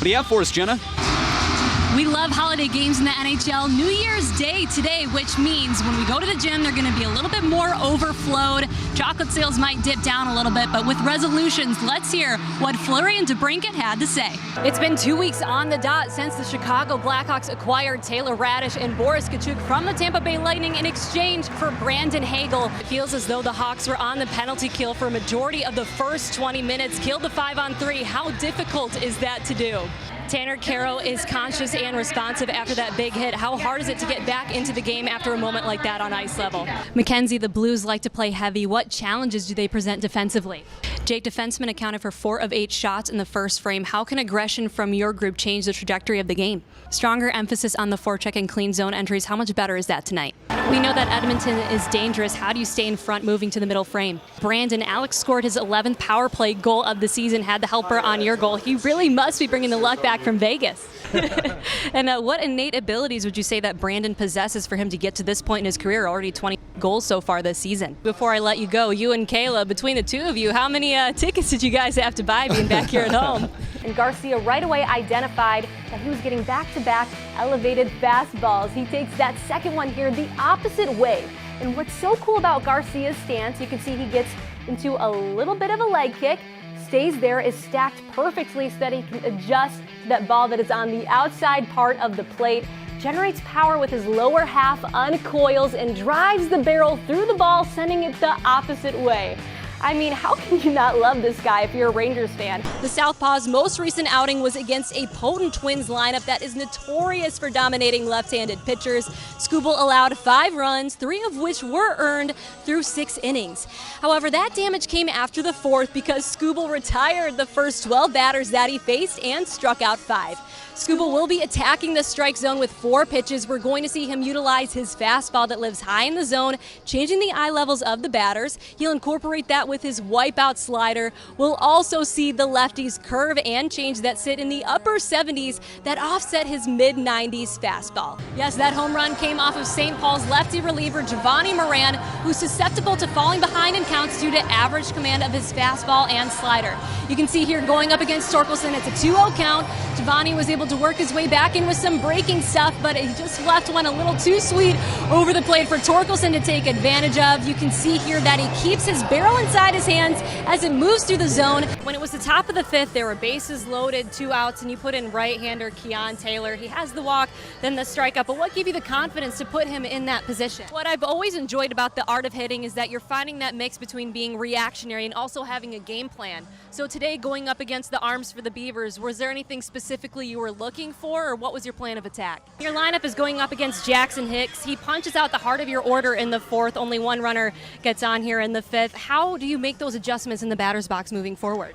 What do you have for us, Genna? We love holiday games in the NHL. New Year's Day today, which means when we go to the gym, they're going to be a little bit more overflowed. Chocolate sales might dip down a little bit, but with resolutions, let's hear what Fleury and DeBrincat had to say. It's been 2 weeks on the dot since the Chicago Blackhawks acquired Taylor Radish and Boris Katchouk from the Tampa Bay Lightning in exchange for Brandon Hagel. It feels as though the Hawks were on the penalty kill for a majority of the first 20 minutes, killed the 5-on-3. How difficult is that to do? Tanner Kero is conscious and responsive after that big hit. How hard is it to get back into the game after a moment like that on ice level? Mackenzie, the Blues like to play heavy. What challenges do they present defensively? Jake, defensemen accounted for 4 of 8 shots in the first frame. How can aggression from your group change the trajectory of the game? Stronger emphasis on the forecheck and clean zone entries. How much better is that tonight? We know that Edmonton is dangerous. How do you stay in front moving to the middle frame? Brandon, Alex scored his 11th power play goal of the season, had the helper on your goal. He really must be bringing the luck back from Vegas. And what innate abilities would you say that Brandon possesses for him to get to this point in his career? Already 20 goals so far this season. Before I let you go, you and Kayla, between the two of you, how many tickets did you guys have to buy being back here at home? And Garcia right away identified that he was getting back-to-back elevated fastballs. He takes that second one here the opposite way. And what's so cool about Garcia's stance, you can see he gets into a little bit of a leg kick, stays there, is stacked perfectly so that he can adjust to that ball that is on the outside part of the plate, generates power with his lower half, uncoils, and drives the barrel through the ball, sending it the opposite way. I mean, how can you not love this guy if you're a Rangers fan? The Southpaw's most recent outing was against a potent Twins lineup that is notorious for dominating left-handed pitchers. Skubal allowed 5 runs, 3 of which were earned through 6 innings. However, that damage came after the 4th because Skubal retired the first 12 batters that he faced and struck out 5. Skubal will be attacking the strike zone with 4 pitches. We're going to see him utilize his fastball that lives high in the zone, changing the eye levels of the batters. He'll incorporate that with his wipeout slider. We'll also see the lefty's curve and change that sit in the upper 70s that offset his mid-90s fastball. Yes, that home run came off of St. Paul's lefty reliever Giovanni Moran, who's susceptible to falling behind in counts due to average command of his fastball and slider. You can see here going up against Torkelson, it's a 2-0 count. Giovanni was able to work his way back in with some breaking stuff, but he just left one a little too sweet over the plate for Torkelson to take advantage of. You can see here that he keeps his barrel inside his hands as it moves through the zone. When it was the top of the 5th, there were bases loaded, 2 outs, and you put in right-hander Keon Taylor. He has the walk, then the strikeout, but what gave you the confidence to put him in that position? What I've always enjoyed about the art of hitting is that you're finding that mix between being reactionary and also having a game plan. So today, going up against the arms for the Beavers, was there anything specifically you were looking for, or what was your plan of attack? Your lineup is going up against Jackson Hicks. He punches out the heart of your order in the 4th. Only 1 runner gets on here in the 5th. How do you make those adjustments in the batter's box moving forward?